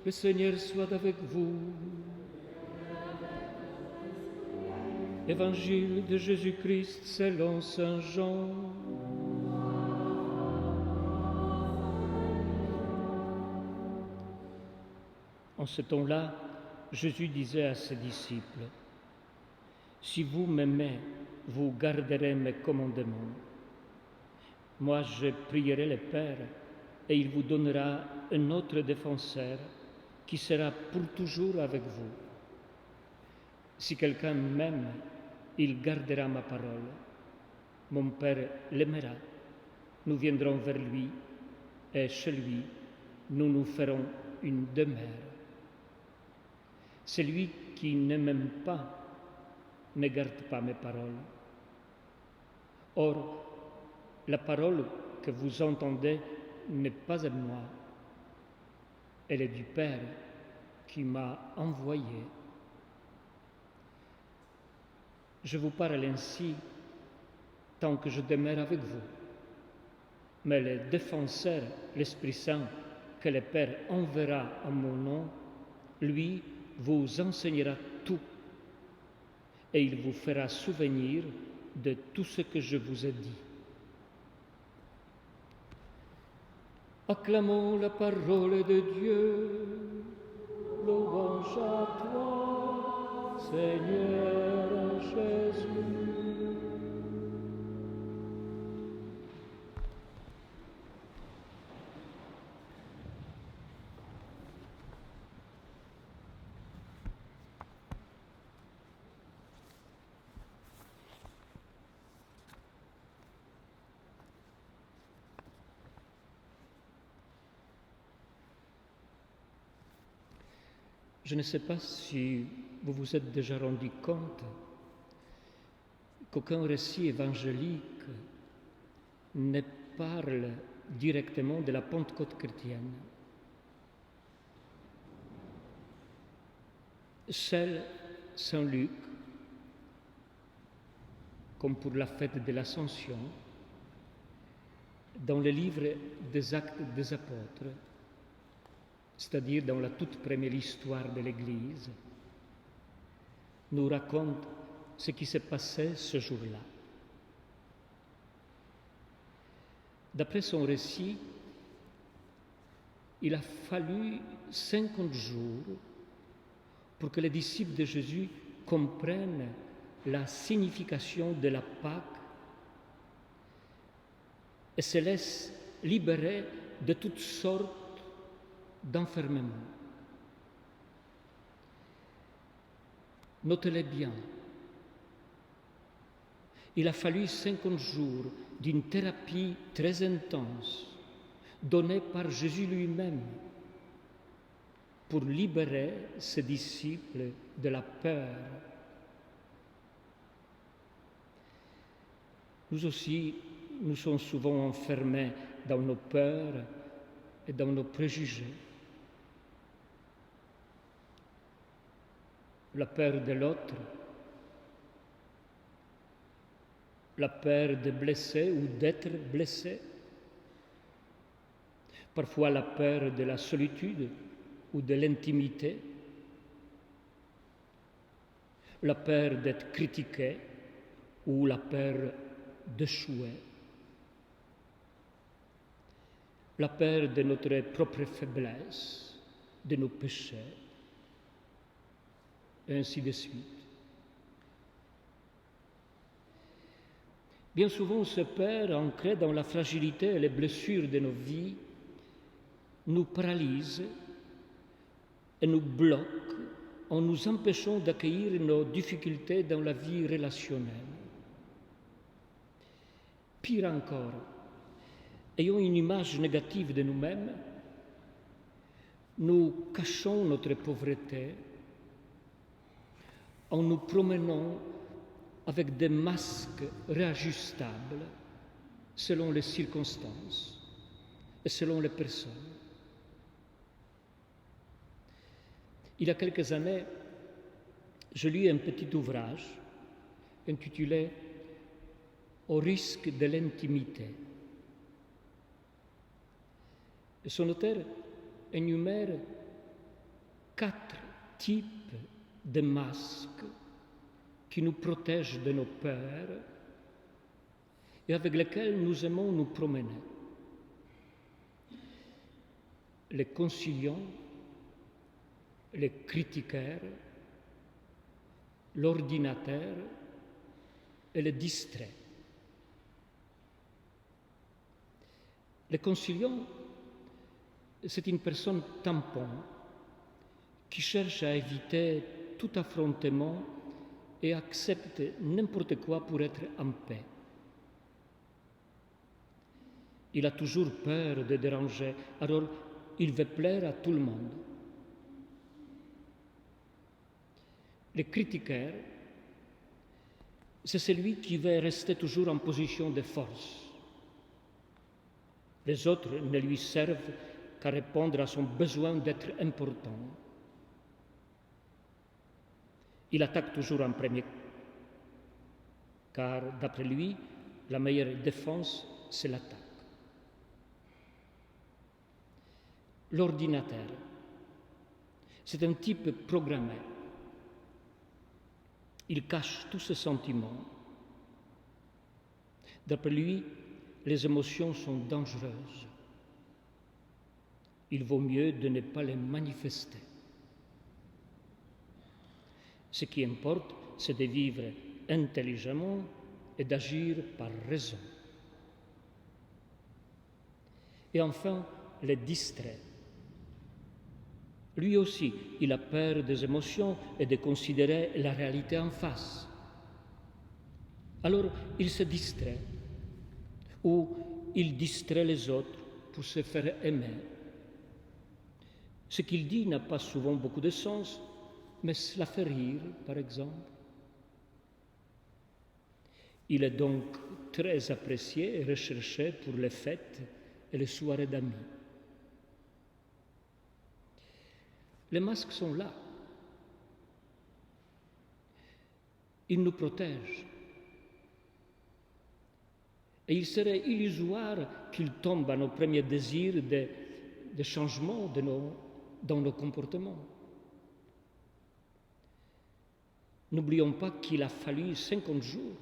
Le Seigneur soit avec vous. Évangile de Jésus-Christ selon saint Jean. En ce temps-là, Jésus disait à ses disciples, « Si vous m'aimez, vous garderez mes commandements. Moi, je prierai le Père, et il vous donnera un autre défenseur qui sera pour toujours avec vous. Si quelqu'un m'aime, il gardera ma parole. Mon Père l'aimera. Nous viendrons vers lui, et chez lui, nous nous ferons une demeure. Celui qui ne m'aime pas ne garde pas mes paroles. Or, la parole que vous entendez n'est pas à moi, elle est du Père qui m'a envoyé. Je vous parle ainsi tant que je demeure avec vous. Mais le défenseur, l'Esprit Saint, que le Père enverra en mon nom, lui vous enseignera tout et il vous fera souvenir de tout ce que je vous ai dit. Acclamons la parole de Dieu. Louange à toi, Seigneur Jésus. Je ne sais pas si vous vous êtes déjà rendu compte qu'aucun récit évangélique ne parle directement de la Pentecôte chrétienne. Seul Saint Luc, comme pour la fête de l'Ascension, dans le livre des Actes des Apôtres, c'est-à-dire dans la toute première histoire de l'Église, nous raconte ce qui s'est passé ce jour-là. D'après son récit, il a fallu 50 jours pour que les disciples de Jésus comprennent la signification de la Pâque et se laissent libérer de toutes sortes d'enfermement. Notez-le bien, il a fallu 50 jours d'une thérapie très intense donnée par Jésus lui-même pour libérer ses disciples de la peur. Nous aussi, nous sommes souvent enfermés dans nos peurs et dans nos préjugés. La peur de l'autre, la peur de blesser ou d'être blessé, parfois la peur de la solitude ou de l'intimité, la peur d'être critiqué ou la peur d'échouer, la peur de notre propre faiblesse, de nos péchés, et ainsi de suite. Bien souvent, ce peur, ancré dans la fragilité et les blessures de nos vies, nous paralyse et nous bloque en nous empêchant d'accueillir nos difficultés dans la vie relationnelle. Pire encore, ayant une image négative de nous-mêmes, nous cachons notre pauvreté en nous promenant avec des masques réajustables selon les circonstances et selon les personnes. Il y a quelques années, je lis un petit ouvrage intitulé « Au risque de l'intimité ». Son auteur énumère 4 types de masques qui nous protègent de nos peurs et avec lesquels nous aimons nous promener. Les conciliants, les critiqueurs, l'ordinateur et les distraits. Le conciliant, c'est une personne tampon qui cherche à éviter tout affrontement et accepte n'importe quoi pour être en paix. Il a toujours peur de déranger, alors il veut plaire à tout le monde. Le critiqueur, c'est celui qui veut rester toujours en position de force. Les autres ne lui servent qu'à répondre à son besoin d'être important. Il attaque toujours en premier, car d'après lui, la meilleure défense, c'est l'attaque. L'ordinateur, c'est un type programmé. Il cache tous ses sentiments. D'après lui, les émotions sont dangereuses. Il vaut mieux de ne pas les manifester. Ce qui importe, c'est de vivre intelligemment et d'agir par raison. Et enfin, le distrait. Lui aussi, il a peur des émotions et de considérer la réalité en face. Alors, il se distrait, ou il distrait les autres pour se faire aimer. Ce qu'il dit n'a pas souvent beaucoup de sens, mais cela fait rire, par exemple. Il est donc très apprécié et recherché pour les fêtes et les soirées d'amis. Les masques sont là. Ils nous protègent. Et il serait illusoire qu'ils tombent à nos premiers désirs de changement dans nos comportements. N'oublions pas qu'il a fallu 50 jours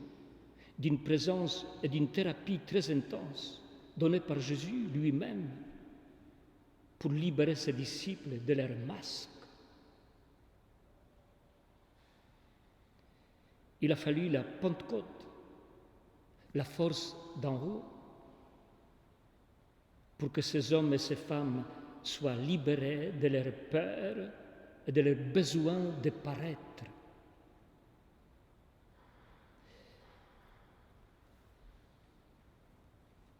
d'une présence et d'une thérapie très intense donnée par Jésus lui-même pour libérer ses disciples de leurs masques. Il a fallu la Pentecôte, la force d'en haut, pour que ces hommes et ces femmes soient libérés de leurs peurs et de leur besoin de paraître.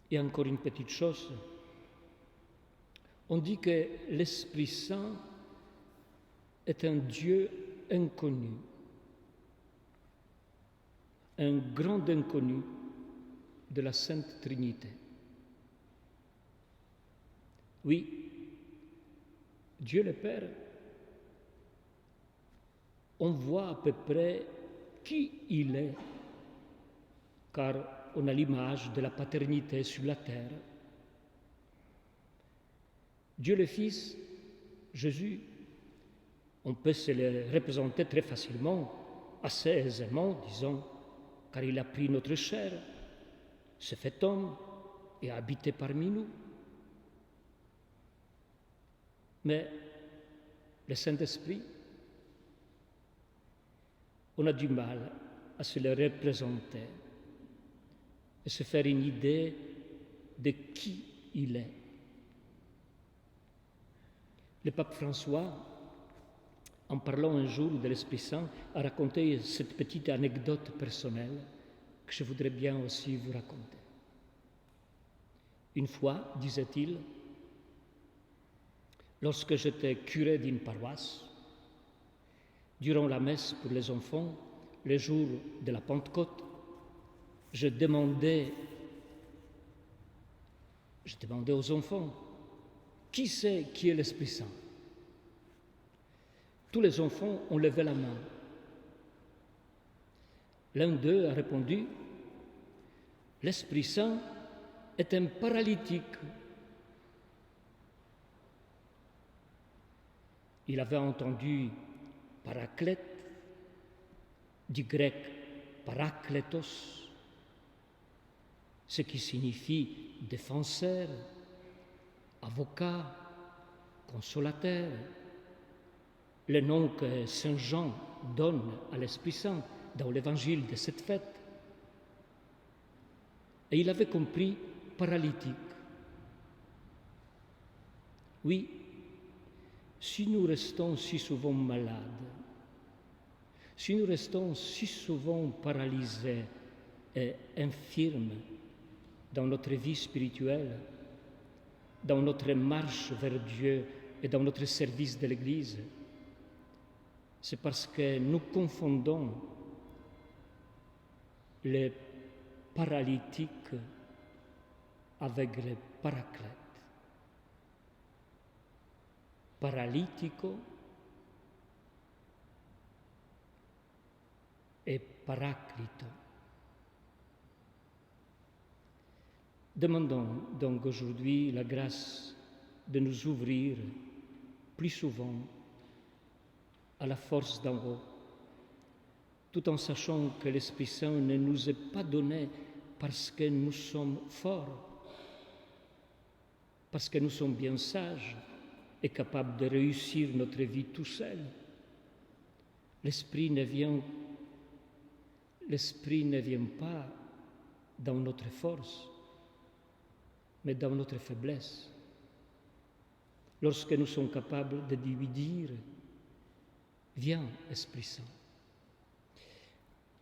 Et encore une petite chose, on dit que l'Esprit Saint est un Dieu inconnu, un grand inconnu de la Sainte Trinité. Oui, Dieu le Père, on voit à peu près qui il est, car on a l'image de la paternité sur la terre. Dieu le Fils, Jésus, on peut se le représenter très facilement, assez aisément, disons, car il a pris notre chair, s'est fait homme et a habité parmi nous. Mais le Saint-Esprit, on a du mal à se le représenter et se faire une idée de qui il est. Le pape François, en parlant un jour de l'Esprit Saint, a raconté cette petite anecdote personnelle que je voudrais bien aussi vous raconter. Une fois, disait-il, lorsque j'étais curé d'une paroisse, durant la messe pour les enfants, le jour de la Pentecôte, je demandais aux enfants, qui est l'Esprit Saint? Tous les enfants ont levé la main. L'un d'eux a répondu, l'Esprit Saint est un paralytique. Il avait entendu Paraclète, du grec parakletos, ce qui signifie défenseur, avocat, consolateur, le nom que Saint Jean donne à l'Esprit Saint dans l'évangile de cette fête. Et il avait compris paralytique. Oui, si nous restons si souvent malades, si nous restons si souvent paralysés et infirmes dans notre vie spirituelle, dans notre marche vers Dieu et dans notre service de l'Église, c'est parce que nous confondons les paralytiques avec les paraclètes. Paralytico et paraclito. Demandons donc aujourd'hui la grâce de nous ouvrir plus souvent à la force d'en haut, tout en sachant que l'Esprit Saint ne nous est pas donné parce que nous sommes forts, parce que nous sommes bien sages et capables de réussir notre vie tout seul. L'Esprit ne vient pas dans notre force, mais dans notre faiblesse. Lorsque nous sommes capables de lui dire « Viens, Esprit Saint,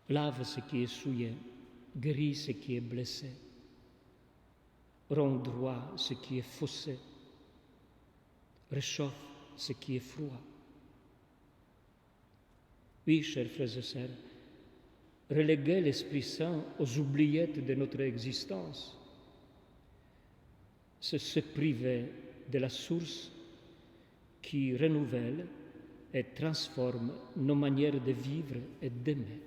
lave ce qui est souillé, guéris ce qui est blessé, rends droit ce qui est faussé, réchauffe ce qui est froid. » Oui, chers frères et sœurs, reléguer l'Esprit Saint aux oubliettes de notre existence, c'est se priver de la source qui renouvelle et transforme nos manières de vivre et d'aimer.